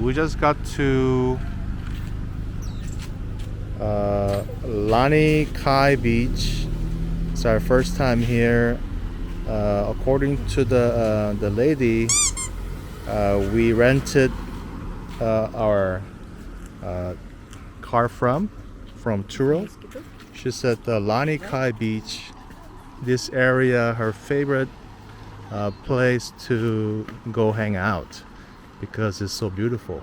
we just got to Lanikai Beach. It's our first time here. According to the lady, we rented our car from Turo. She said the Lanikai Beach, this area, her favorite place to go hang out because it's so beautiful.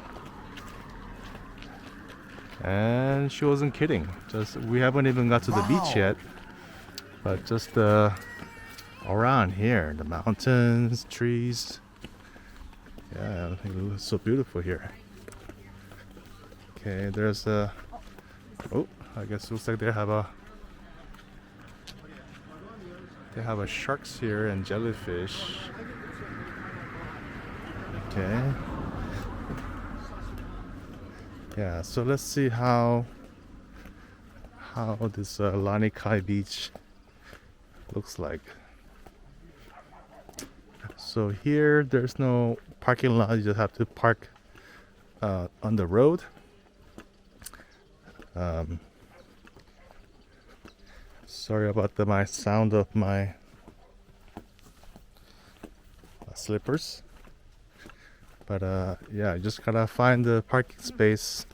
And she wasn't kidding. Just we haven't even got to the beach yet, but just around here, the mountains, trees. Yeah, I think it looks so beautiful here. Okay, there's a. Oh, I guess it looks like they have a sharks here and jellyfish. Okay. Yeah, so let's see how this Lanikai Beach looks like. So here there's no parking lot, you just have to park on the road. Sorry about my sound of my slippers. But yeah, I just gotta find the parking space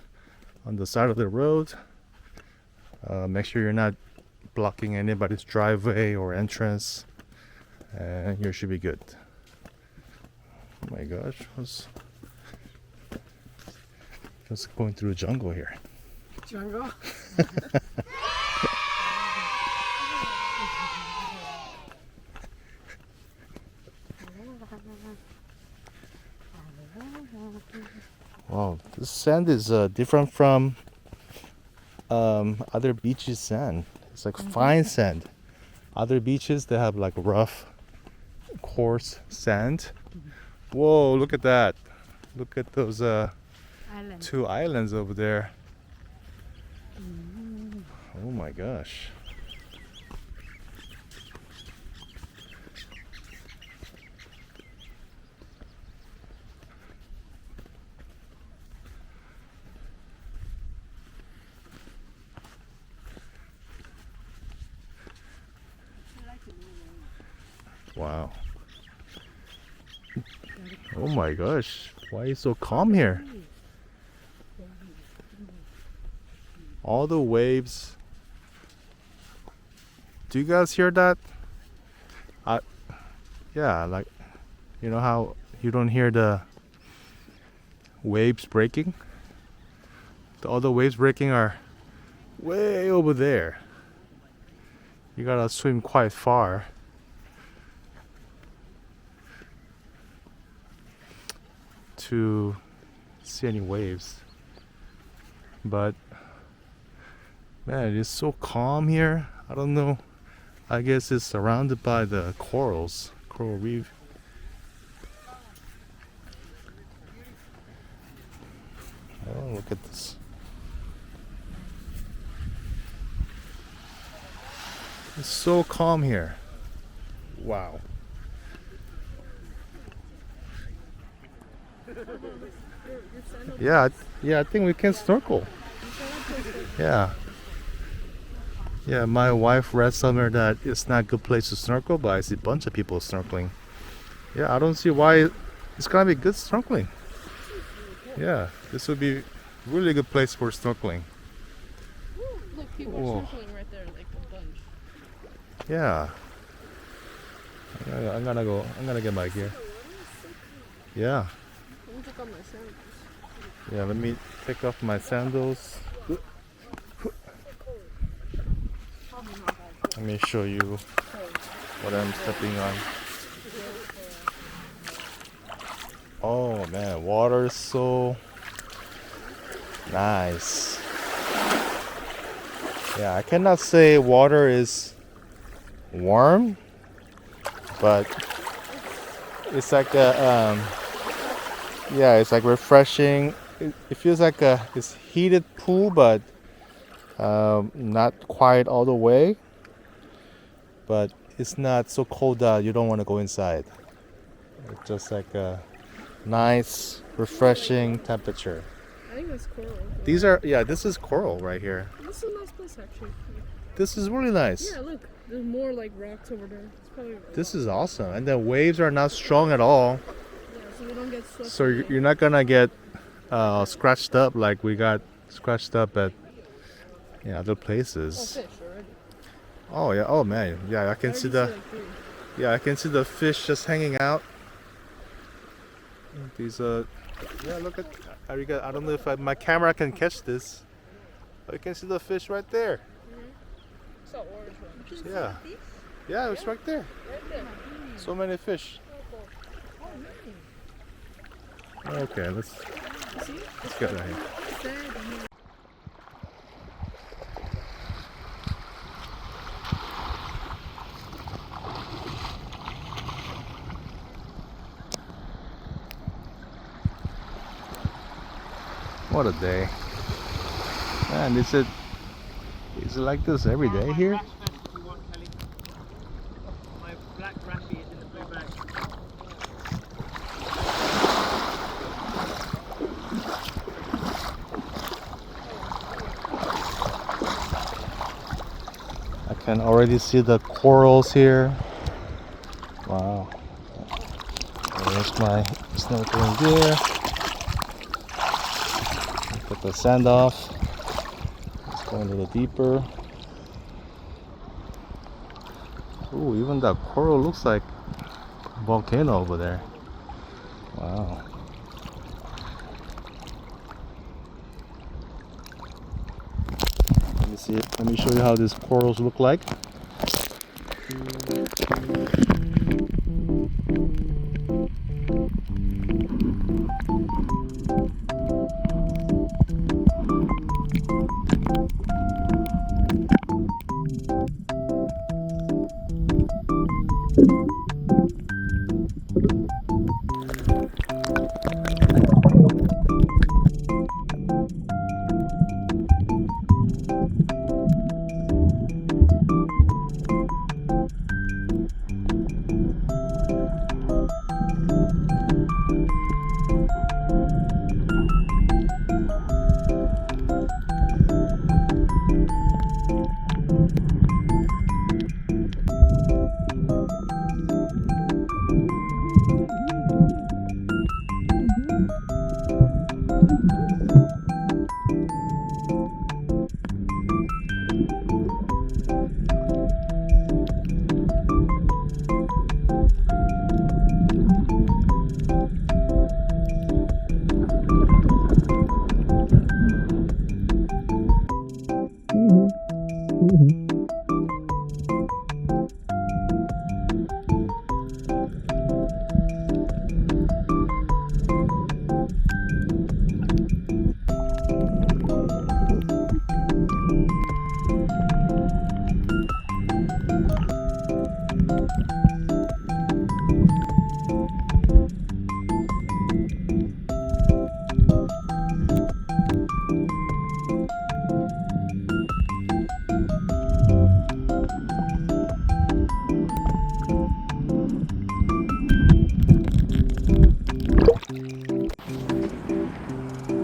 on the side of the road. Make sure you're not blocking anybody's driveway or entrance, and you should be good. Oh my gosh, just going through the jungle here. Jungle? Wow, this sand is different from other beaches' sand. It's like fine sand. Other beaches, they have like rough, coarse sand. Whoa, look at that. Look at those two islands over there. Oh my gosh. Wow. Oh my gosh. Why is it so calm here? All the waves. Do you guys hear that? Yeah, like, you know how you don't hear the waves breaking? All the waves breaking are way over there. You gotta swim quite far to see any waves. But man, it's so calm here. I don't know. I guess it's surrounded by the coral reef. Oh, look at this. It's so calm here. Wow. Yeah, I think we can snorkel. Yeah. Yeah, my wife read somewhere that it's not a good place to snorkel, but I see a bunch of people snorkeling. Yeah, I don't see why it's gonna be good snorkeling. Yeah, this would be a really good place for snorkeling. Look, people are snorkeling right there, like a bunch. Yeah. I'm gonna get my gear. Yeah. Let me take off my sandals. Yeah, let me take off my sandals. Let me show you what I'm stepping on. Oh man, water is so nice. Yeah, I cannot say water is warm, but it's like a yeah, it's like refreshing. It feels like it's heated pool, but not quite all the way. But it's not so cold that you don't want to go inside. It's just like Nice, refreshing temperature. I think that's coral. These are, yeah, this is coral right here. This is a nice place actually. This is really nice. Yeah, look. There's more like rocks over there. It's probably. This is awesome. And the waves are not strong at all. Yeah, so we don't get swept. So you're not gonna get scratched up like we got scratched up at other Oh, places. fish already. Oh yeah. Oh man. Yeah, I can see the I can see the fish just hanging out. These yeah, look at I don't know if my camera can catch this. But you can see the fish right there. It's that orange one. Yeah. Yeah, it's right there. Right there. So many fish. Okay, let's get out of here. What a day. Man, is it like this every day here? My black Raffy is in the blue bag. I can already see the corals here. Wow. There's my snorkeling gear. Put the sand off. Let's go a little deeper. Ooh, even that coral looks like a volcano over there. Wow. Let me see. Let me show you how these corals look like.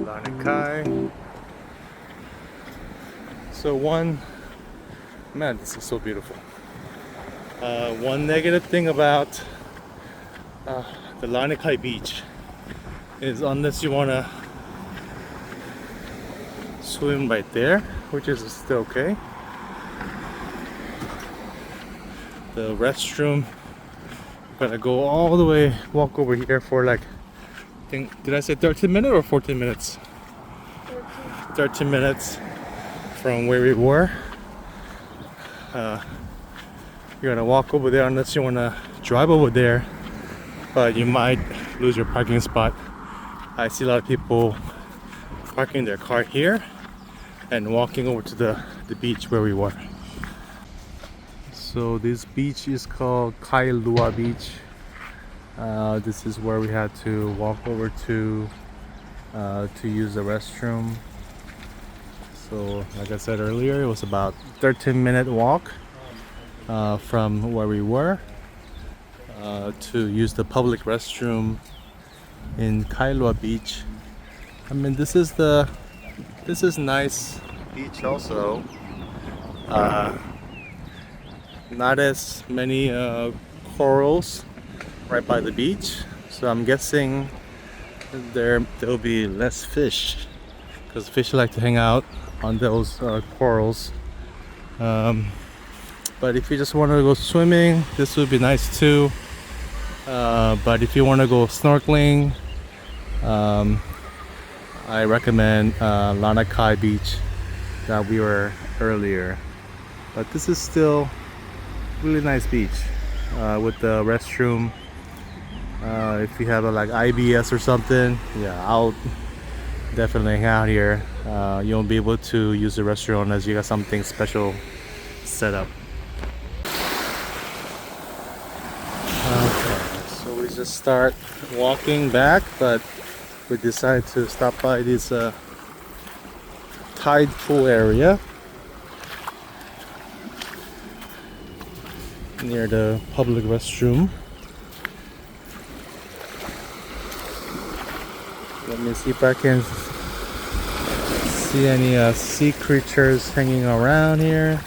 Lanikai. So man, this is so beautiful. One negative thing about the Lanikai Beach is unless you want to swim right there, which is still okay. The restroom, gotta go all the way, walk over here for like, did I say 13 minutes or 14 minutes? 13 minutes from where we were. You're gonna walk over there unless you wanna drive over there, but you might lose your parking spot. I see a lot of people parking their car here and walking over to the beach where we were. So this beach is called Kailua Beach. This is where we had to walk over to use the restroom. So like I said earlier, it was about 13-minute walk from where we were to use the public restroom in Kailua Beach. I mean, this is nice beach also. Not as many corals right by the beach, so I'm guessing there'll be less fish because fish like to hang out on those corals. But if you just want to go swimming, this would be nice too. But if you want to go snorkeling, I recommend Lanikai Beach that we were earlier. But this is still really nice beach with the restroom. If you have a like IBS or something, yeah, I'll definitely hang out here. You won't be able to use the restroom unless you got something special set up. Okay, so we just start walking back, but we decided to stop by this tide pool area near the public restroom. Let me see if I can see any sea creatures hanging around here.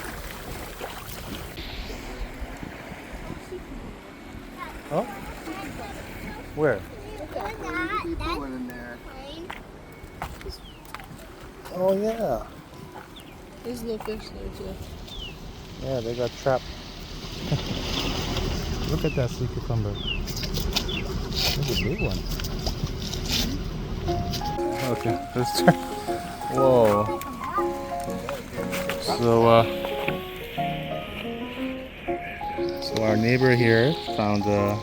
Oh? Where? People in there. Oh yeah. There's little fish there too. Yeah, they got trapped. Look at that sea cucumber. That's a big one. Okay, let's try. Whoa. So our neighbor here found the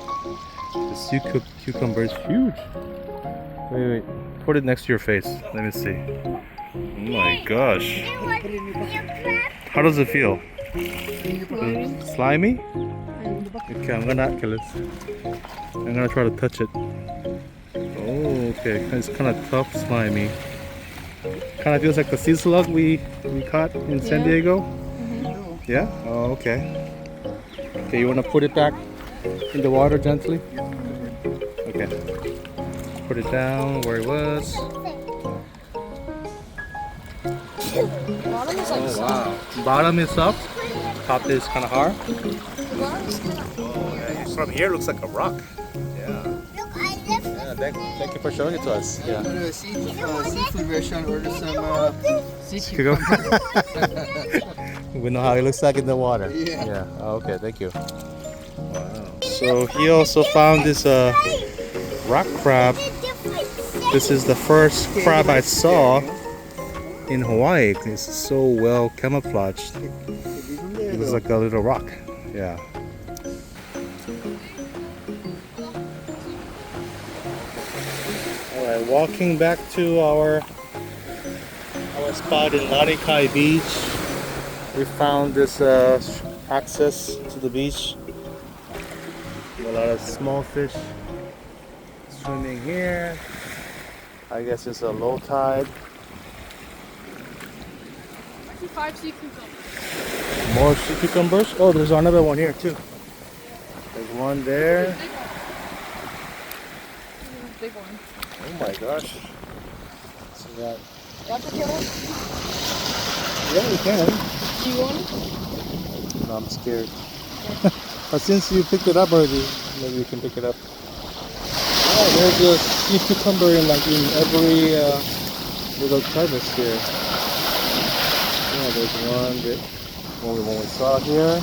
sea cucumber is huge. Wait, put it next to your face. Let me see. Oh my gosh. How does it feel? Slimy? Okay, I'm gonna try to touch it. Oh, okay. It's kind of tough, slimy. Kind of feels like the sea slug we caught in San Diego. Yeah? Oh, okay. Okay, you want to put it back in the water gently? Okay. Put it down where it was. Bottom is like Oh, wow. Bottom is soft. Top is kind of hard. Oh, yeah. From here, it looks like a rock. Yeah. Yeah, thank you for showing it to us. Yeah. Go to a seafood restaurant, order some sea cucumber. We know how it looks like in the water. Yeah. Oh, okay, thank you. Wow. So he also found this rock crab. This is the first crab I saw in Hawaii. It's so well camouflaged. It looks like a little rock. Yeah. Alright, walking back to our spot in Lanikai Beach. We found this access to the beach. A lot of small fish swimming here. I guess it's a low tide. I see 5 sea cucumbers. More sea cucumbers. Oh, there's another one here too. There's one there. Big one. Oh my gosh. So that. Yeah, we can. Do you want it? No, I'm scared. But since you picked it up already, maybe you can pick it up. Oh, there's a sea cucumber in every little crevice here. Yeah, there's one that one we saw here.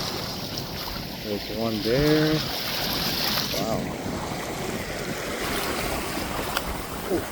There's one there. Wow. Oh.